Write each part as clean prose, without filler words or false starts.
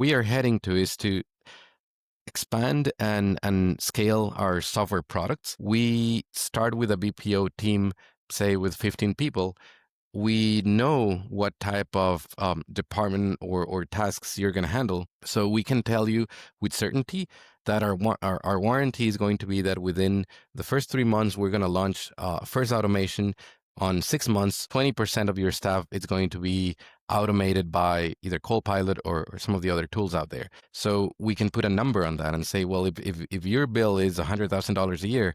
we are heading to is to expand and scale our software products. We start with a BPO team, say with 15 people. We know what type of department or tasks you're going to handle. So we can tell you with certainty that our warranty is going to be that within the first 3 months, we're going to launch first automation. On 6 months, 20% of your staff is going to be automated by either Copilot or some of the other tools out there. So we can put a number on that and say, well, if your bill is $100,000 a year,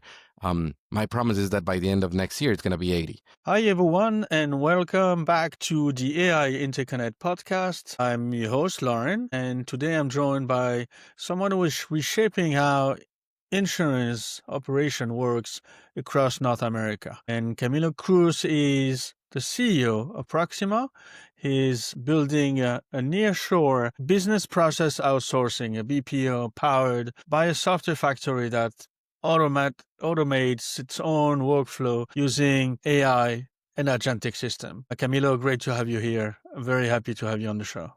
my promise is that by the end of next year, it's going to be 80. Hi, everyone, and welcome back to the AI InterConnect podcast. I'm your host, Lauren, and today I'm joined by someone who is reshaping how insurance operation works across North America. And Camilo Cruz is the CEO of Proxima. He's building a nearshore business process outsourcing, a BPO powered by a software factory that automates its own workflow using AI and agentic system. Camilo, great to have you here. I'm very happy to have you on the show.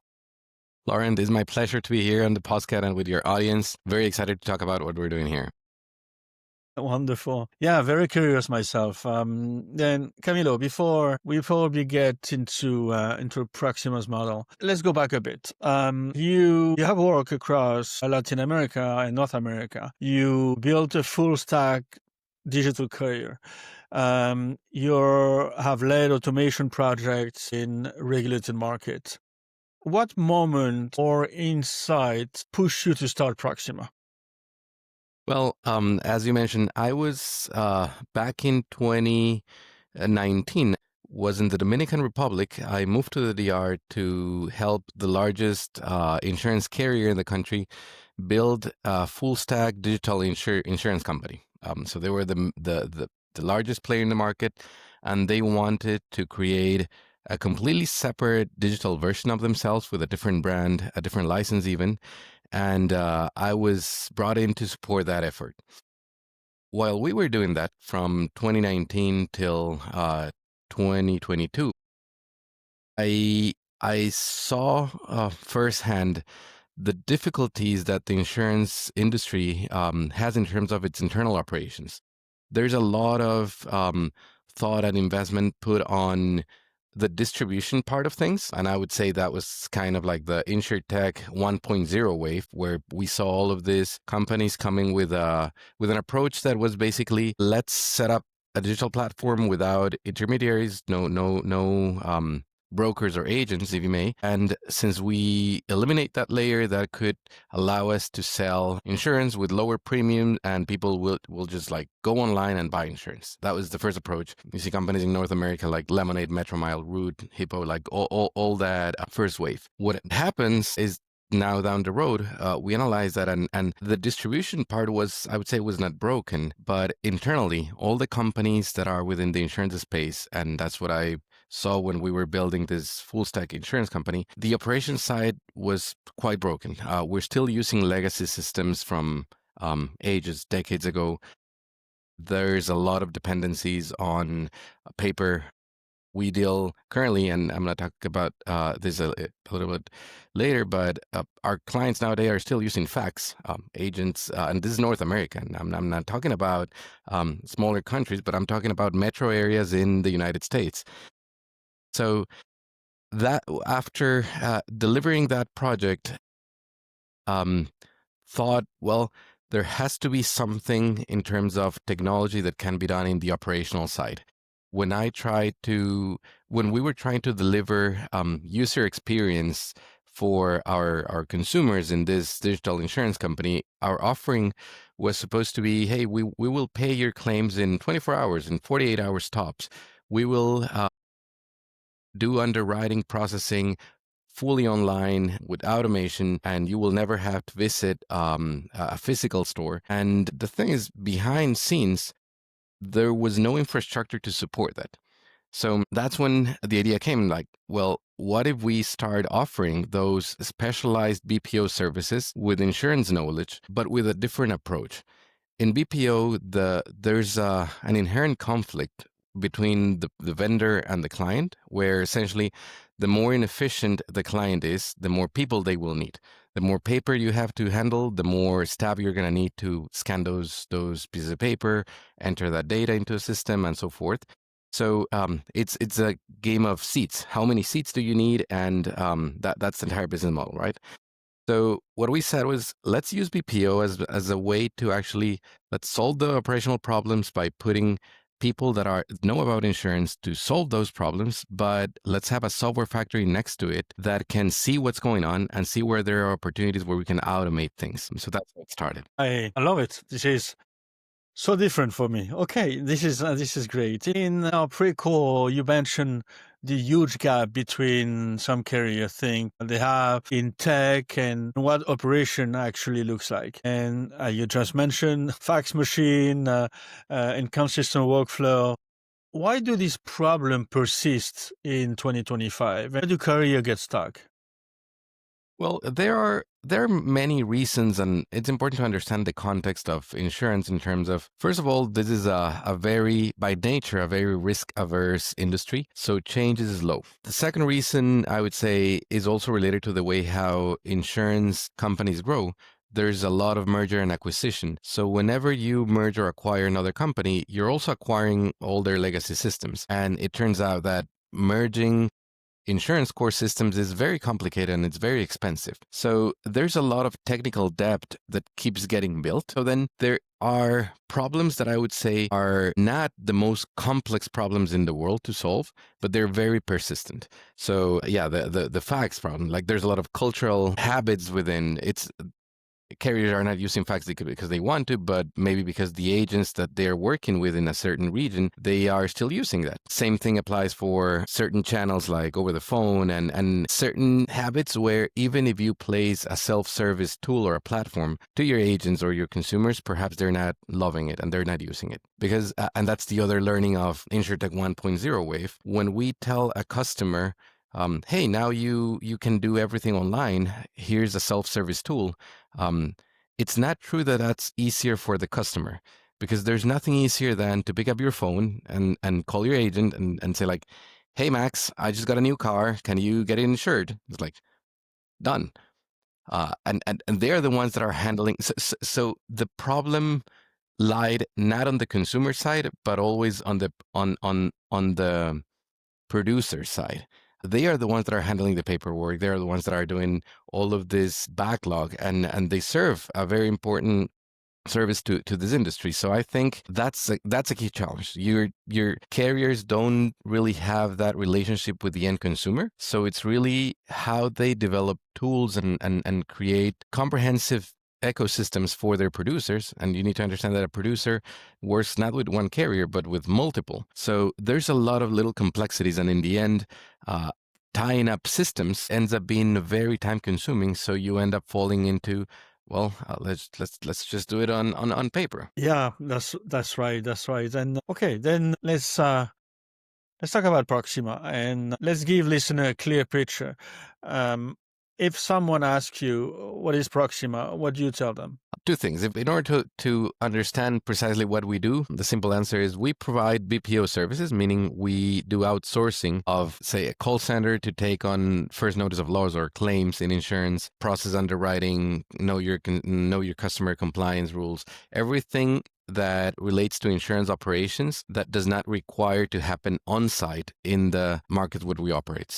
Lauren, it is my pleasure to be here on the podcast and with your audience. Very excited to talk about what we're doing here. Wonderful. Yeah, very curious myself. Then Camilo, before we get into Proxima's model, let's go back a bit. You have worked across Latin America and North America. You built a full stack digital career. You have led automation projects in regulated markets. What moment or insight pushed you to start Proxima? Well, as you mentioned, I was back in 2019, was in the Dominican Republic. I moved to the DR to help the largest insurance carrier in the country build a full stack digital insurance company. So they were the largest player in the market, and they wanted to create a completely separate digital version of themselves with a different brand, a different license even. And I was brought in to support that effort. While we were doing that from 2019 till 2022, I saw firsthand the difficulties that the insurance industry has in terms of its internal operations. There's a lot of thought and investment put on the distribution part of things. And I would say that was kind of like the insurtech 1.0 wave, where we saw all of these companies coming with an approach that was basically, let's set up a digital platform without intermediaries, no brokers or agents, if you may. And since we eliminate that layer, that could allow us to sell insurance with lower premium, and people will just like go online and buy insurance. That was the first approach. You see companies in North America like Lemonade, Metromile, Root, Hippo, like all that first wave. What happens is, now down the road, we analyzed that, and the distribution part was, I would say, was not broken, but internally, all the companies that are within the insurance space, and that's what I saw when we were building this full stack insurance company, the operations side was quite broken. We're still using legacy systems from decades ago. There's a lot of dependencies on paper. We deal currently, and I'm going to talk about this a little bit later, but our clients nowadays are still using fax agents, and this is North America. And I'm not talking about smaller countries, but I'm talking about metro areas in the United States. So that after delivering that project, thought, well, there has to be something in terms of technology that can be done in the operational side. When we were trying to deliver user experience for our consumers in this digital insurance company, our offering was supposed to be, hey, we will pay your claims in 24 hours, in 48 hours tops. We will do underwriting processing fully online with automation, and you will never have to visit a physical store. And the thing is, behind scenes, there was no infrastructure to support that. So that's when the idea came, like, well, what if we start offering those specialized BPO services with insurance knowledge, but with a different approach? In BPO, there's an inherent conflict between the vendor and the client, where essentially the more inefficient the client is, the more people they will need. The more paper you have to handle, the more staff you're going to need to scan those pieces of paper, enter that data into a system, and so forth. So it's a game of seats. How many seats do you need? And that's the entire business model, right? So what we said was, let's use BPO as a way to actually let's solve the operational problems by putting people that know about insurance to solve those problems, but let's have a software factory next to it that can see what's going on and see where there are opportunities where we can automate things. So that's what started. I love it. This is so different for me. Okay, this is great. In our pre-call, you mentioned the huge gap between some carrier think they have in tech and what operation actually looks like. And you just mentioned fax machine, inconsistent workflow. Why do these problems persist in 2025? Where do carrier get stuck? Well, there are many reasons, and it's important to understand the context of insurance in terms of, first of all, this is a very, by nature, a very risk-averse industry, so change is slow. The second reason I would say is also related to the way how insurance companies grow. There's a lot of merger and acquisition. So whenever you merge or acquire another company, you're also acquiring all their legacy systems. And it turns out that merging insurance core systems is very complicated and it's very expensive. So there's a lot of technical debt that keeps getting built. So then there are problems that I would say are not the most complex problems in the world to solve, but they're very persistent. So yeah, the fax problem, like there's a lot of cultural habits within it's carriers are not using fax because they want to, but maybe because the agents that they're working with in a certain region, they are still using that. Same thing applies for certain channels like over the phone and certain habits where even if you place a self-service tool or a platform to your agents or your consumers, perhaps they're not loving it and they're not using it. Because, and that's the other learning of InsurTech 1.0 wave. When we tell a customer, hey, now you can do everything online. Here's a self-service tool. It's not true that that's easier for the customer because there's nothing easier than to pick up your phone and call your agent and say like, hey, Max, I just got a new car. Can you get it insured? It's like, done. And they're the ones that are handling. So the problem lied not on the consumer side, but always on the producer side. They are the ones that are handling the paperwork. They are the ones that are doing all of this backlog, and they serve a very important service to this industry. So I think that's a key challenge. Your carriers don't really have that relationship with the end consumer. So it's really how they develop tools and create comprehensive ecosystems for their producers. And you need to understand that a producer works not with one carrier, but with multiple. So there's a lot of little complexities. And in the end, tying up systems ends up being very time consuming. So you end up falling into, well, let's just do it on paper. Yeah, that's right. That's right. And okay, then let's talk about Proxima and let's give listener a clear picture. If someone asks you what is Proxima, what do you tell them? Two things. If in order to understand precisely what we do, the simple answer is we provide BPO services, meaning we do outsourcing of, say, a call center to take on first notice of loss or claims in insurance, process underwriting, know your customer compliance rules, everything that relates to insurance operations that does not require to happen on site in the markets where we operate.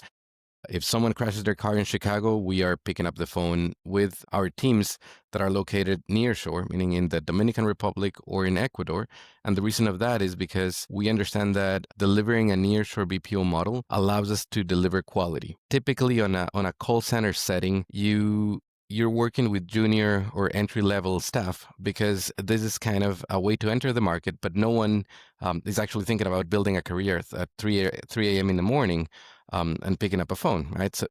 If someone crashes their car in Chicago, we are picking up the phone with our teams that are located near shore, meaning in the Dominican Republic or in Ecuador. And the reason of that is because we understand that delivering a near-shore BPO model allows us to deliver quality. Typically on a call center setting, you're working with junior or entry-level staff because this is kind of a way to enter the market, but no one is actually thinking about building a career at 3 a.m. in the morning and picking up a phone, right? So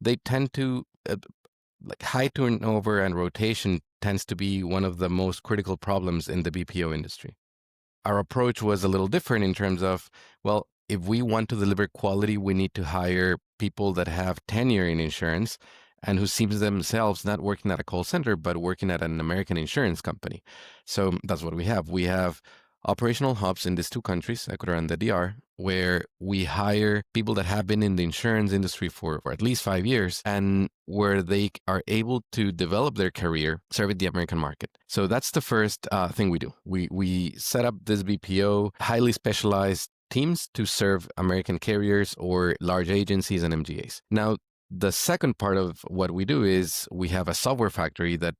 they tend to, like high turnover and rotation tends to be one of the most critical problems in the BPO industry. Our approach was a little different in terms of, well, if we want to deliver quality, we need to hire people that have tenure in insurance and who seems themselves not working at a call center, but working at an American insurance company. So that's what we have. We have operational hubs in these two countries, Ecuador and the DR, where we hire people that have been in the insurance industry for at least 5 years and where they are able to develop their career serving the American market. So that's the first thing we do. We set up this BPO, highly specialized teams to serve American carriers or large agencies and MGAs. Now, the second part of what we do is we have a software factory that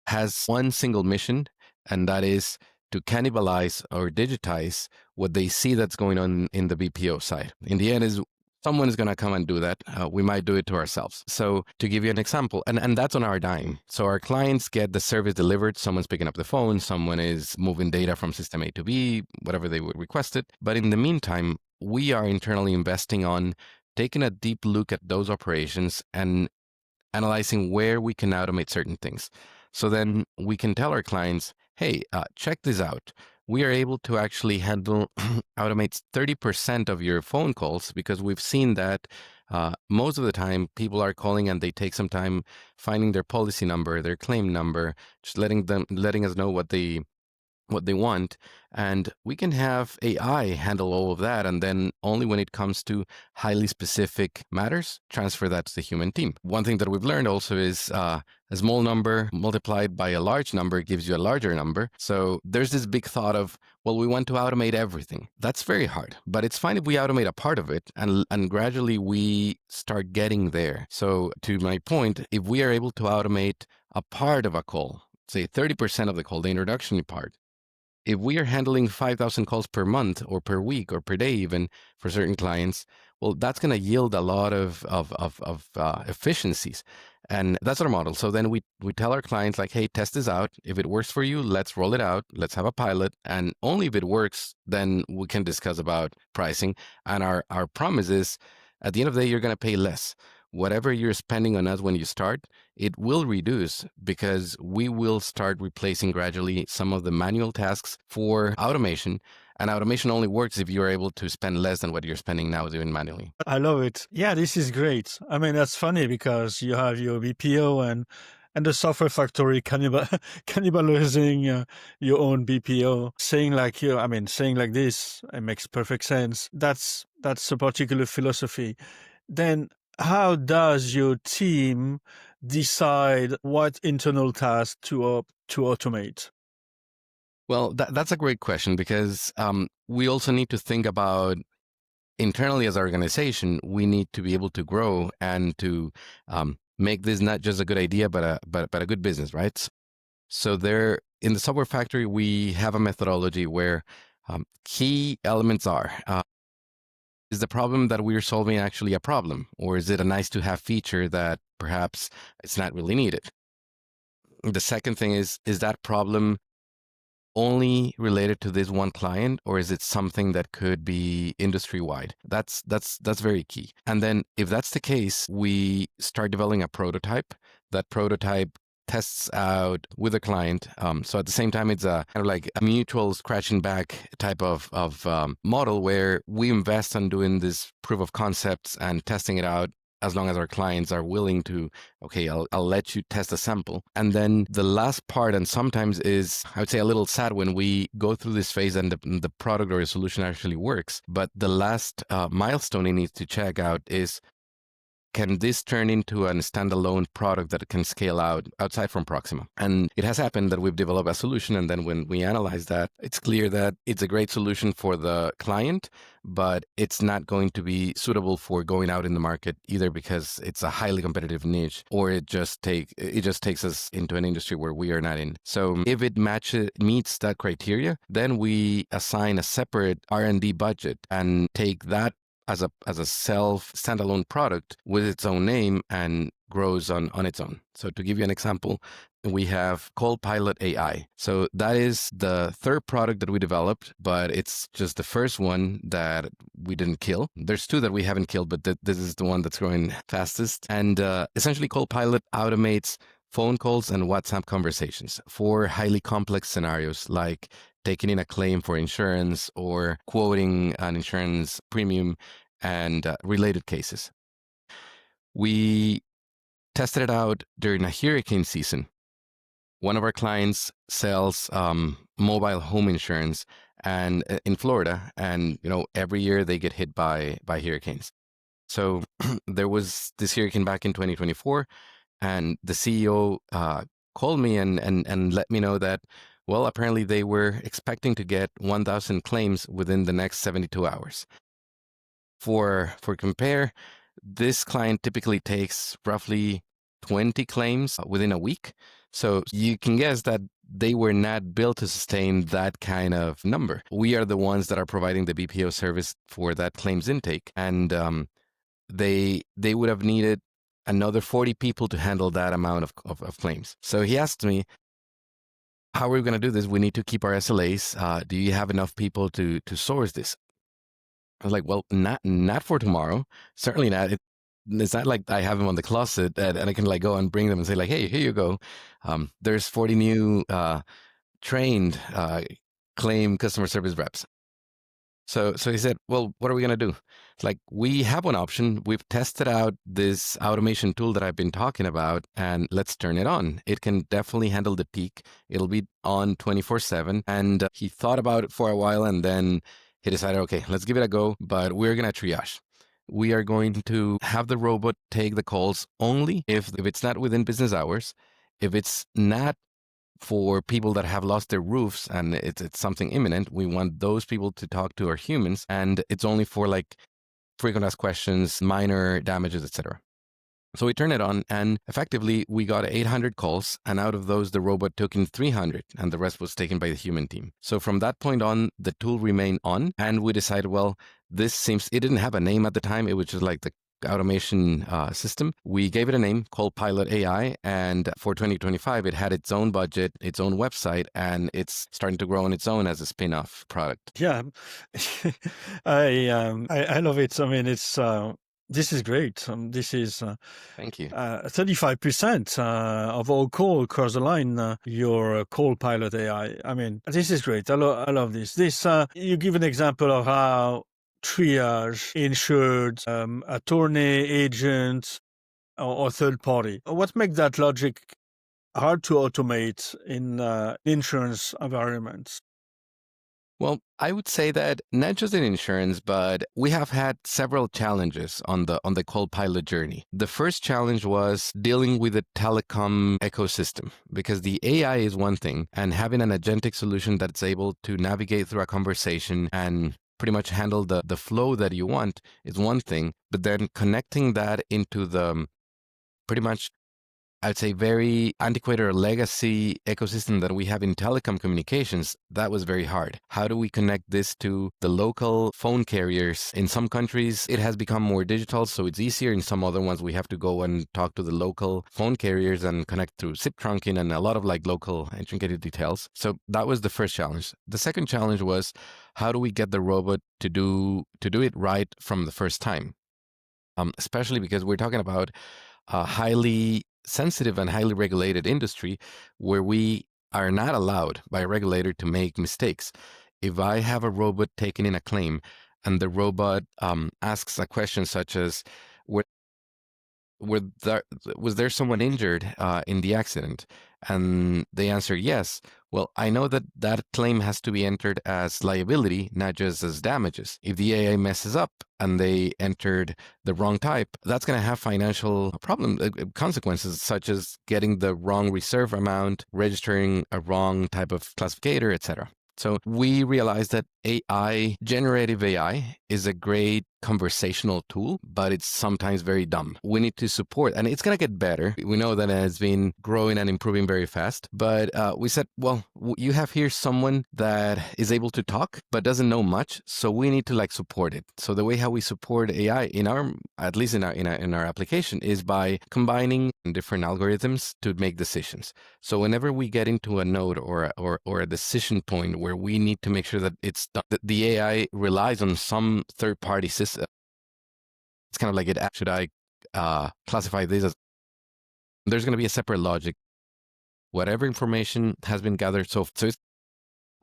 has one single mission, and that is to cannibalize or digitize what they see that's going on in the BPO side. In the end, is someone is going to come and do that. We might do it to ourselves. So to give you an example, and that's on our dime. So our clients get the service delivered. Someone's picking up the phone. Someone is moving data from system A to B, whatever they would request it. But in the meantime, we are internally investing on taking a deep look at those operations and analyzing where we can automate certain things. So then we can tell our clients, hey, check this out. We are able to actually automate 30% of your phone calls because we've seen that most of the time people are calling and they take some time finding their policy number, their claim number, just letting us know what they want, and we can have AI handle all of that, and then only when it comes to highly specific matters, transfer that to the human team. One thing that we've learned also is a small number multiplied by a large number gives you a larger number. So there's this big thought of, well, we want to automate everything. That's very hard, but it's fine if we automate a part of it, and gradually we start getting there. So to my point, if we are able to automate a part of a call, say 30% of the call, the introduction part, if we are handling 5,000 calls per month or per week or per day, even for certain clients, well, that's going to yield a lot of efficiencies. And that's our model. So then we tell our clients, like, hey, test this out. If it works for you, let's roll it out. Let's have a pilot. And only if it works, then we can discuss about pricing. And our promise is at the end of the day, you're going to pay less. Whatever you're spending on us when you start, it will reduce because we will start replacing gradually some of the manual tasks for automation. And automation only works if you're able to spend less than what you're spending now doing manually. I love it. Yeah, this is great. I mean, that's funny because you have your BPO and the software factory cannibalizing your own BPO. Saying like saying like this, it makes perfect sense. That's a particular philosophy. Then how does your team decide what internal tasks to automate? Well, that's a great question because we also need to think about internally as an organization, we need to be able to grow and to make this not just a good idea, but a good business, right? So there, in the software factory, we have a methodology where key elements are: is the problem that we're solving actually a problem, or is it a nice to have feature that perhaps it's not really needed? The second thing is that problem only related to this one client, or is it something that could be industry wide? That's very key. And then if that's the case, we start developing a prototype. That prototype tests out with a client. So at the same time, it's a kind of like a mutual scratching back type of model where we invest on doing this proof of concepts and testing it out as long as our clients are willing to, okay, I'll let you test a sample. And then the last part, and sometimes is, I would say, a little sad when we go through this phase and the product or the solution actually works. But the last milestone it needs to check out is, can this turn into a standalone product that can scale out outside from Proxima? And it has happened that we've developed a solution, and then when we analyze that, it's clear that it's a great solution for the client, but it's not going to be suitable for going out in the market either because it's a highly competitive niche, or it just takes us into an industry where we are not in. So if it meets that criteria, then we assign a separate R&D budget and take that as a standalone product with its own name and grows on its own. So to give you an example, we have Copilot AI. So that is the third product that we developed, but it's just the first one that we didn't kill. There's two that we haven't killed, but this is the one that's growing fastest. And essentially, Copilot automates phone calls and WhatsApp conversations for highly complex scenarios like taking in a claim for insurance or quoting an insurance premium and related cases. We tested it out during a hurricane season. One of our clients sells mobile home insurance, and in Florida, and every year they get hit by hurricanes. So there was this hurricane back in 2024, and the CEO called me and let me know that, well, apparently they were expecting to get 1,000 claims within the next 72 hours. For compare, this client typically takes roughly 20 claims within a week. So you can guess that they were not built to sustain that kind of number. We are the ones that are providing the BPO service for that claims intake, and they would have needed another 40 people to handle that amount of claims. So he asked me, how are we going to do this? We need to keep our SLAs. Do you have enough people to source this? I was like, well, not for tomorrow. Certainly not. It's not like I have them on the closet and I can like go and bring them and say like, hey, here you go. There's 40 new trained claim customer service reps. So he said, well, what are we going to do? It's like, we have one option. We've tested out this automation tool that I've been talking about, and let's turn it on. It can definitely handle the peak. It'll be on 24/7. And he thought about it for a while, and then he decided, okay, let's give it a go, but we're going to triage. We are going to have the robot take the calls only if it's not within business hours, if it's not for people that have lost their roofs and it's something imminent. We want those people to talk to our humans, and it's only for like frequent asked questions, minor damages, etc. So we turned it on, and effectively we got 800 calls, and out of those the robot took in 300, and the rest was taken by the human team. So from that point on, the tool remained on, and we decided, well, it didn't have a name at the time. It was just like the automation system. We gave it a name called Pilot AI, and for 2025 it had its own budget, its own website, and it's starting to grow on its own as a spin-off product. Yeah, I love it. I mean, this is great. This is Thank you. 35% of all call across the line. Your call Pilot AI. I mean, this is great. I love this. You give an example of how triage, insured, attorney, agent, or third party. What makes that logic hard to automate in insurance environments? Well, I would say that not just in insurance, but we have had several challenges on the call pilot journey. The first challenge was dealing with the telecom ecosystem, because the AI is one thing, and having an agentic solution that's able to navigate through a conversation and pretty much handle the flow that you want is one thing, but then connecting that into the pretty much, I'd say, very antiquated or legacy ecosystem that we have in telecom communications, that was very hard. How do we connect this to the local phone carriers? In some countries, it has become more digital, so it's easier. In some other ones, we have to go and talk to the local phone carriers and connect through SIP trunking and a lot of like local intricate details. So that was the first challenge. The second challenge was, how do we get the robot to do it right from the first time? Especially because we're talking about a highly sensitive and highly regulated industry where we are not allowed by a regulator to make mistakes. If I have a robot taking in a claim and the robot asks a question such as, was there someone injured in the accident? And they answer yes. Well, I know that that claim has to be entered as liability, not just as damages. If the AI messes up and they entered the wrong type, that's going to have financial consequences, such as getting the wrong reserve amount, registering a wrong type of classificator, etc. So we realized that generative AI, is a great conversational tool, but it's sometimes very dumb. We need to support, and it's going to get better. We know that it's been growing and improving very fast, but we said, well, you have here someone that is able to talk, but doesn't know much. So we need to like support it. So the way how we support AI at least in our application, is by combining different algorithms to make decisions. So whenever we get into a node or a decision point where we need to make sure that the AI relies on some third-party system, it's kind of like, should I classify this as? There's going to be a separate logic. Whatever information has been gathered, so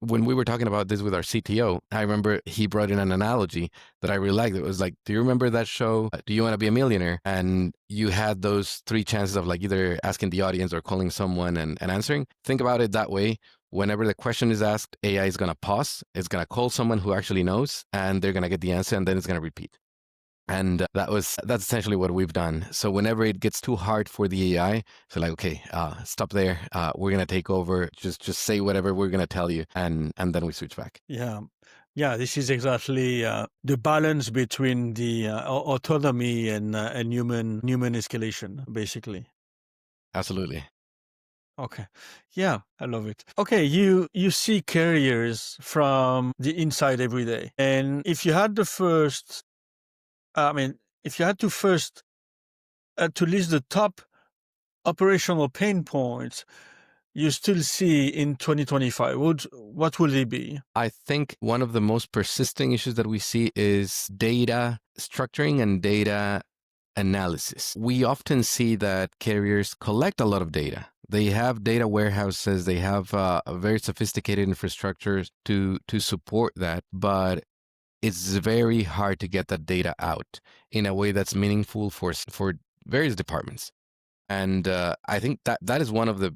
when we were talking about this with our CTO, I remember he brought in an analogy that I really liked. It was like, do you remember that show, Do You Want to Be a Millionaire? And you had those three chances of like either asking the audience or calling someone and answering. Think about it that way. Whenever the question is asked, AI is going to pause. It's going to call someone who actually knows, and they're going to get the answer, and then it's going to repeat. And that's essentially what we've done. So whenever it gets too hard for the AI, so like, okay, stop there. We're gonna take over. Just say whatever we're gonna tell you, and then we switch back. Yeah. Yeah, this is exactly the balance between the autonomy and human escalation, basically. Absolutely. Okay. Yeah, I love it. Okay, you see carriers from the inside every day. And if you had the first if you had to first to list the top operational pain points you still see in 2025, what would they be? I think one of the most persisting issues that we see is data structuring and data analysis. We often see that carriers collect a lot of data. They have data warehouses, they have a very sophisticated infrastructure to support that, but it's very hard to get that data out in a way that's meaningful for various departments. And I think that is one of the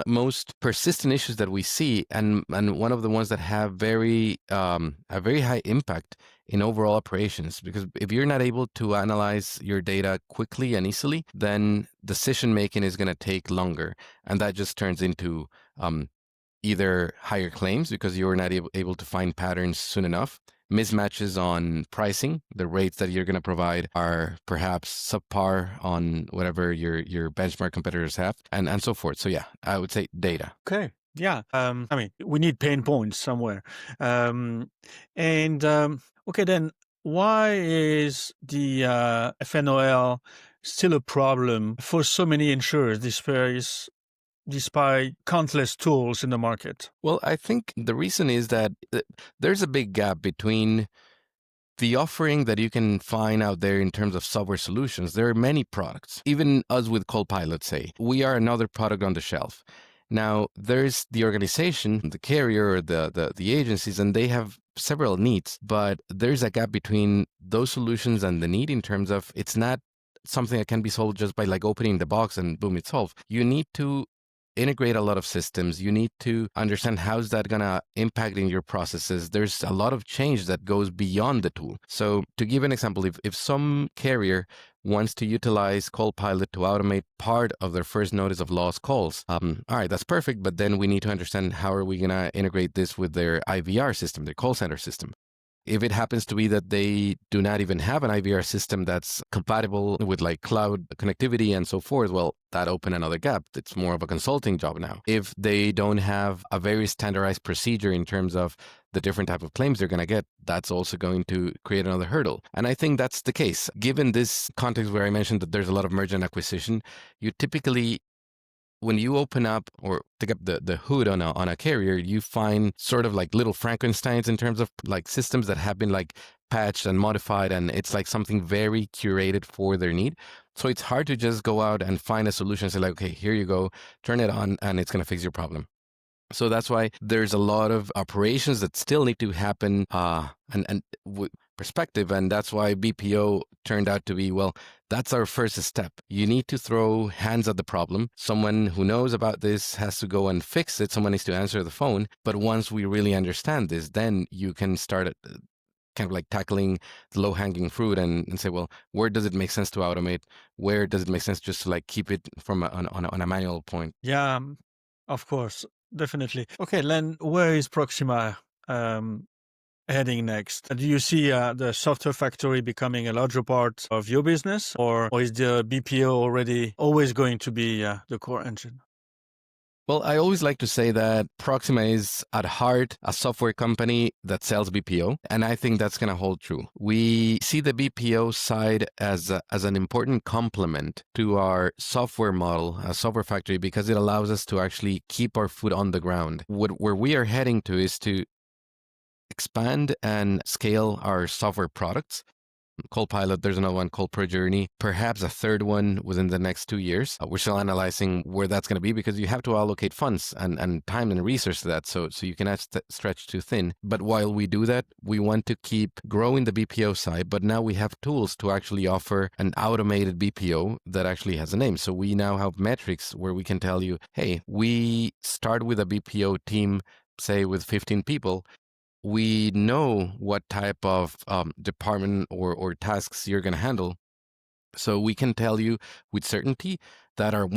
most persistent issues that we see, and one of the ones that have a very high impact in overall operations. Because if you're not able to analyze your data quickly and easily, then decision making is going to take longer, and that just turns into either higher claims because you're not able to find patterns soon enough, mismatches on pricing. The rates that you're going to provide are perhaps subpar on whatever your benchmark competitors have, and so forth. So yeah, I would say data. Okay. Yeah. We need pain points somewhere. Okay, then why is the FNOL still a problem for so many insurers despite countless tools in the market? Well, I think the reason is that there's a big gap between the offering that you can find out there in terms of software solutions. There are many products. Even us with Copilot, say, we are another product on the shelf. Now, there's the organization, the carrier, or the agencies, and they have several needs, but there's a gap between those solutions and the need in terms of it's not something that can be solved just by like opening the box and boom, it's solved. You need to integrate a lot of systems. You need to understand how's that going to impact in your processes. There's a lot of change that goes beyond the tool. So to give an example, if some carrier wants to utilize Copilot to automate part of their first notice of lost calls, all right, that's perfect. But then we need to understand how are we going to integrate this with their IVR system, their call center system. If it happens to be that they do not even have an IVR system that's compatible with like cloud connectivity and so forth, well, that opened another gap. It's more of a consulting job now. If they don't have a very standardized procedure in terms of the different type of claims they're going to get, that's also going to create another hurdle. And I think that's the case. Given this context where I mentioned that there's a lot of merger and acquisition, you typically, when you open up or take up the hood on a carrier, you find sort of like little Frankensteins in terms of like systems that have been like patched and modified, and it's like something very curated for their need. So it's hard to just go out and find a solution and say like, okay, here you go, turn it on, and it's going to fix your problem. So that's why there's a lot of operations that still need to happen and with perspective. And that's why BPO turned out to be, well, that's our first step. You need to throw hands at the problem. Someone who knows about this has to go and fix it. Someone needs to answer the phone. But once we really understand this, then you can start kind of like tackling the low-hanging fruit and say, well, where does it make sense to automate? Where does it make sense just to like keep it from on a manual point? Yeah, of course. Definitely. Okay, Len, where is Proxima heading next? Do you see the software factory becoming a larger part of your business, or is the BPO already always going to be the core engine? Well, I always like to say that Proxima is at heart a software company that sells BPO, and I think that's going to hold true. We see the BPO side as an important complement to our software model, a software factory, because it allows us to actually keep our foot on the ground. Where we are heading to is to expand and scale our software products Copilot. There's another one called ProJourney. Perhaps a third one within the next 2 years. We're still analyzing where that's going to be because you have to allocate funds and time and resource to that. So you cannot stretch too thin. But while we do that, we want to keep growing the BPO side. But now we have tools to actually offer an automated BPO that actually has a name. So we now have metrics where we can tell you, hey, we start with a BPO team, say with 15 people. We know what type of department or tasks you're going to handle. So we can tell you with certainty that our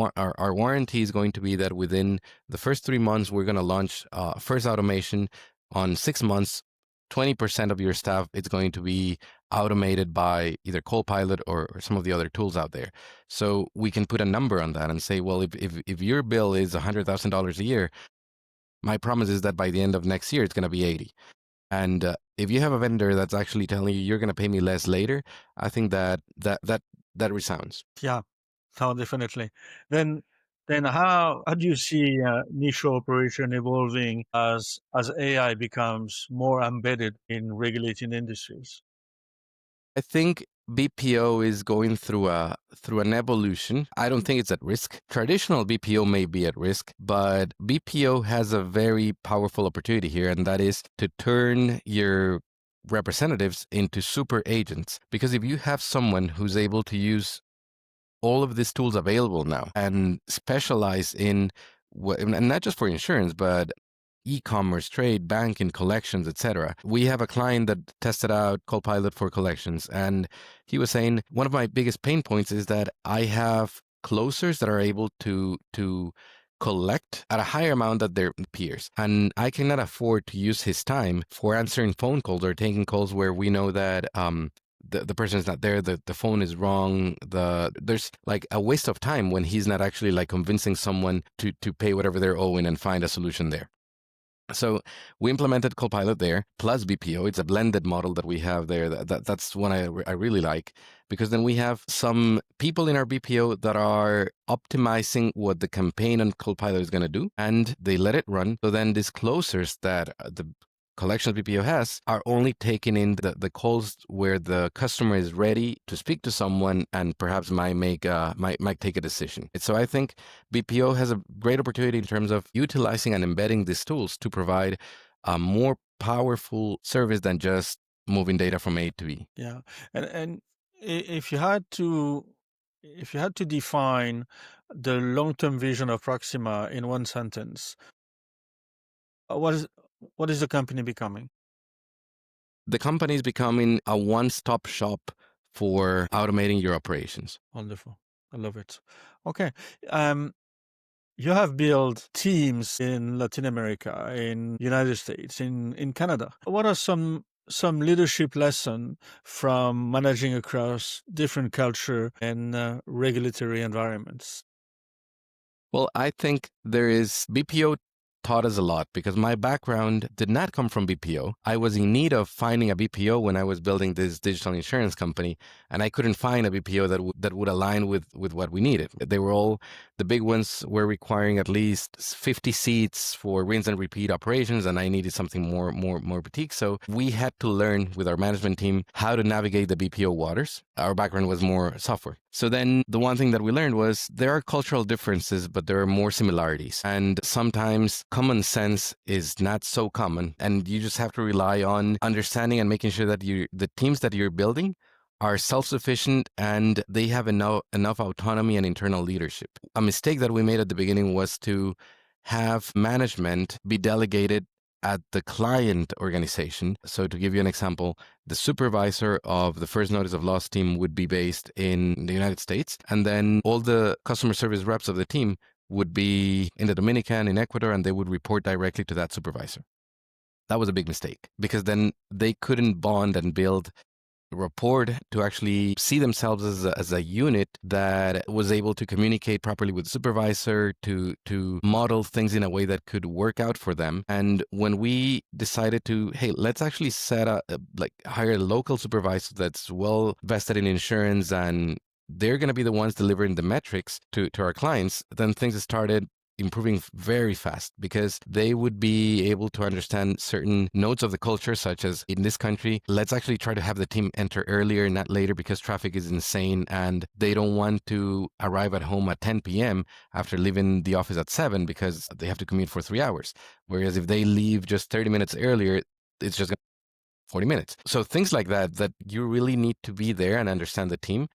warranty is going to be that within the first 3 months, we're going to launch first automation. On 6 months, 20% of your staff is going to be automated by either Copilot or some of the other tools out there. So we can put a number on that and say, well, if your bill is $100,000 a year, my promise is that by the end of next year, it's going to be 80. And if you have a vendor that's actually telling you you're going to pay me less later, I think that resounds. Yeah, no, definitely. Then how do you see niche operation evolving as AI becomes more embedded in regulated industries? I think BPO is going through an evolution. I don't think it's at risk. Traditional BPO may be at risk, but BPO has a very powerful opportunity here, and that is to turn your representatives into super agents. Because if you have someone who's able to use all of these tools available now and specialize in and not just for insurance, but e-commerce, trade, banking, collections, etc. We have a client that tested out Copilot for collections, and he was saying one of my biggest pain points is that I have closers that are able to collect at a higher amount than their peers, and I cannot afford to use his time for answering phone calls or taking calls where we know that the person is not there, the phone is wrong, there's like a waste of time when he's not actually like convincing someone to pay whatever they're owing and find a solution there. So we implemented Copilot there, plus BPO. It's a blended model that we have there. That's one I really like, because then we have some people in our BPO that are optimizing what the campaign on Copilot is going to do, and they let it run. So then these closers that the collections BPO has are only taking in the calls where the customer is ready to speak to someone and perhaps might take a decision. So I think BPO has a great opportunity in terms of utilizing and embedding these tools to provide a more powerful service than just moving data from A to B. Yeah, and if you had to define the long-term vision of Proxima in one sentence, what is the company becoming? The company is becoming a one-stop shop for automating your operations. Wonderful. I love it. Okay. You have built teams in Latin America, in United States, in Canada. What are some leadership lesson from managing across different culture and regulatory environments? Well, I think there is BPO taught us a lot because my background did not come from BPO. I was in need of finding a BPO when I was building this digital insurance company, and I couldn't find a BPO that would align with what we needed. They were all, the big ones were requiring at least 50 seats for rinse and repeat operations, and I needed something more boutique. So we had to learn with our management team how to navigate the BPO waters. Our background was more software. So then the one thing that we learned was there are cultural differences, but there are more similarities. And sometimes common sense is not so common. And you just have to rely on understanding and making sure that the teams that you're building are self-sufficient and they have enough autonomy and internal leadership. A mistake that we made at the beginning was to have management be delegated at the client organization. So to give you an example, the supervisor of the first notice of loss team would be based in the United States, and then all the customer service reps of the team would be in the Dominican, in Ecuador, and they would report directly to that supervisor. That was a big mistake because then they couldn't bond and build rapport to actually see themselves as a unit that was able to communicate properly with the supervisor, to model things in a way that could work out for them. And when we decided to, hey, let's actually hire a local supervisor that's well vested in insurance and they're going to be the ones delivering the metrics to our clients, then things started improving very fast because they would be able to understand certain nodes of the culture, such as in this country, let's actually try to have the team enter earlier, not later, because traffic is insane and they don't want to arrive at home at 10 p.m. after leaving the office at 7 because they have to commute for 3 hours. Whereas if they leave just 30 minutes earlier, it's just 40 minutes. So things like that you really need to be there and understand the team.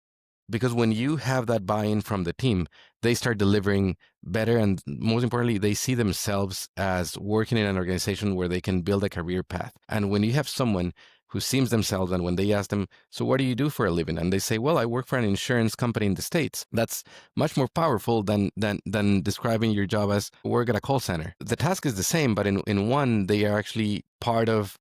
Because when you have that buy-in from the team, they start delivering better. And most importantly, they see themselves as working in an organization where they can build a career path. And when you have someone who sees themselves, and when they ask them, so what do you do for a living? And they say, well, I work for an insurance company in the States. That's much more powerful than describing your job as work at a call center. The task is the same, but in one, they are actually part of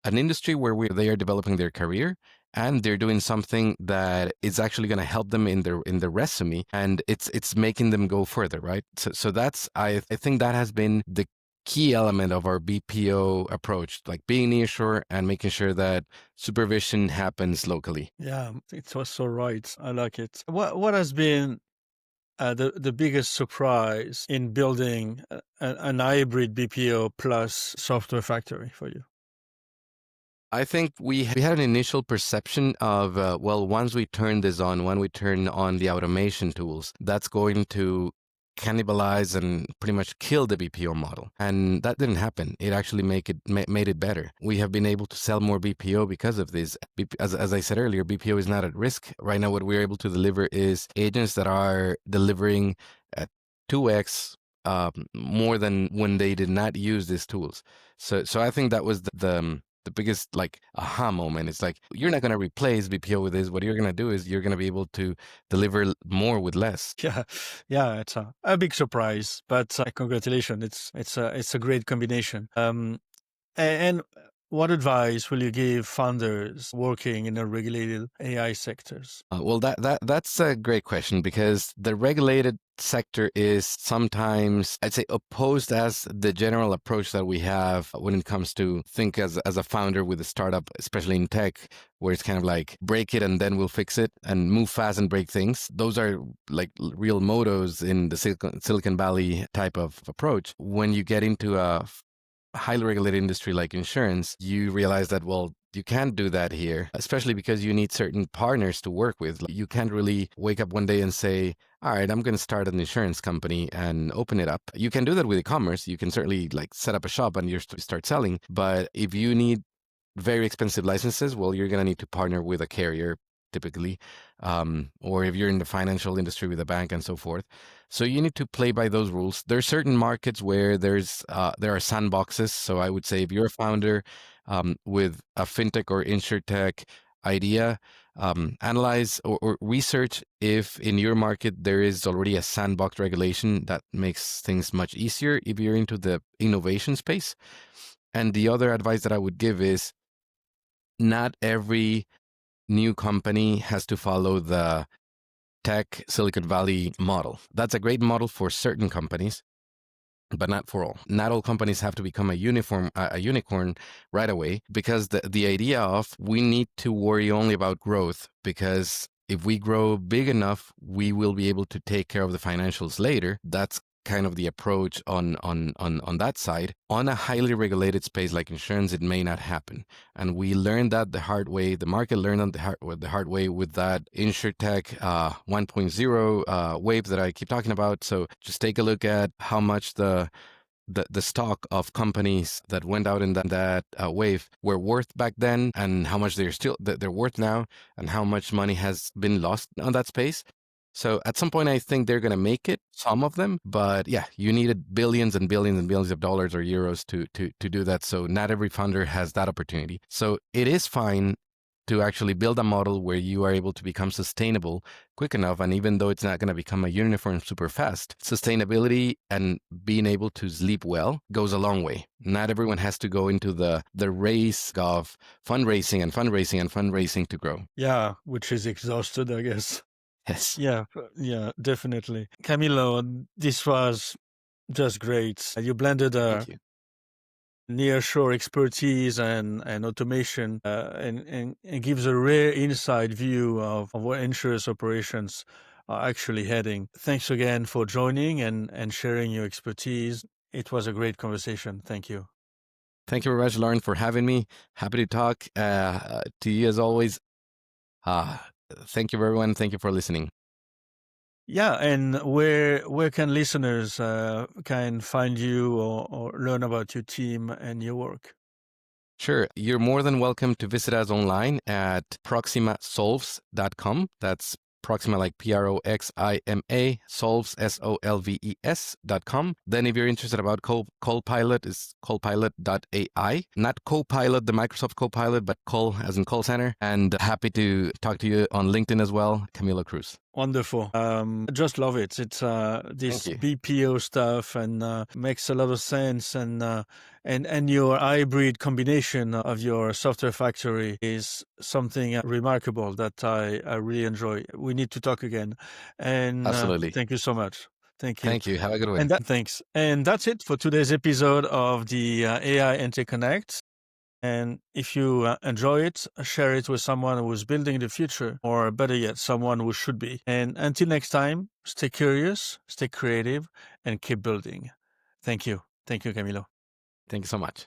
an industry where they are developing their career, and they're doing something that is actually going to help them in their resume, and it's making them go further, right? So that's I think that has been the key element of our BPO approach, like being nearshore and making sure that supervision happens locally. Yeah, it was so right. I like it. What has been the biggest surprise in building an hybrid BPO plus software factory for you? I think we had an initial perception of, well, once we turn this on, when we turn on the automation tools, that's going to cannibalize and pretty much kill the BPO model. And that didn't happen. It actually made it better. We have been able to sell more BPO because of this. As I said earlier, BPO is not at risk. Right now, what we're able to deliver is agents that are delivering at 2x more than when they did not use these tools. So I think that was the biggest like aha moment. It's like, you're not going to replace BPO with this. What you're going to do is you're going to be able to deliver more with less. Yeah, yeah, it's a big surprise, but congratulations. It's a great combination. And what advice will you give founders working in the regulated AI sectors? Well, that's a great question, because the regulated sector is sometimes, I'd say, opposed as the general approach that we have when it comes to think as a founder with a startup, especially in tech, where it's kind of like break it and then we'll fix it and move fast and break things. Those are like real mottos in the Silicon Valley type of approach. When you get into a highly regulated industry like insurance, you realize that, well, you can't do that here, especially because you need certain partners to work with. You can't really wake up one day and say, all right, I'm going to start an insurance company and open it up. You can do that with e-commerce. You can certainly like set up a shop and you start selling. But if you need very expensive licenses, well, you're going to need to partner with a carrier typically, or if you're in the financial industry with a bank and so forth. So you need to play by those rules. There are certain markets where there are sandboxes. So I would say if you're a founder with a fintech or insurtech idea, analyze or research if in your market there is already a sandbox regulation that makes things much easier if you're into the innovation space. And the other advice that I would give is, not every new company has to follow the tech Silicon Valley model. That's a great model for certain companies, but not for all. Not all companies have to become a unicorn right away, because the idea of, we need to worry only about growth, because if we grow big enough, we will be able to take care of the financials later. That's kind of the approach on that side. On a highly regulated space like insurance, it may not happen. And we learned that the hard way. The market learned on the hard way with that insurtech 1.0 wave that I keep talking about. So just take a look at how much the stock of companies that went out in that wave were worth back then, and how much they're worth now, and how much money has been lost on that space. So at some point, I think they're going to make it, some of them. But yeah, you needed billions and billions and billions of dollars or euros to do that. So not every founder has that opportunity. So it is fine to actually build a model where you are able to become sustainable quick enough. And even though it's not going to become a unicorn super fast, sustainability and being able to sleep well goes a long way. Not everyone has to go into the race of fundraising and fundraising and fundraising to grow. Yeah, which is exhausted, I guess. Yes. Yeah, definitely. Camilo, this was just great. You blended Thank you. nearshore expertise and automation, and gives a rare inside view of what insurance operations are actually heading. Thanks again for joining and sharing your expertise. It was a great conversation. Thank you. Thank you very much, Lauren, for having me. Happy to talk to you as always. Thank you, everyone. Thank you for listening. Yeah, and where can listeners can find you or learn about your team and your work? Sure. You're more than welcome to visit us online at proximasolves.com. That's Proxima like Proxima, solves, solves.com. Then if you're interested about Copilot, it's copilot.ai. Not Copilot, the Microsoft Copilot, but call as in call center. And happy to talk to you on LinkedIn as well, Camilo Cruz. Wonderful. I just love it. It's Thank this you. BPO stuff and makes a lot of sense. And your hybrid combination of your software factory is something remarkable that I really enjoy. We need to talk again. And Absolutely. thank you so much. Thank you. Thank you. Have a good one. Thanks. And that's it for today's episode of the AI InterConnect. And if you enjoy it, share it with someone who is building the future, or better yet, someone who should be. And until next time, stay curious, stay creative, and keep building. Thank you. Thank you, Camilo. Thank you so much.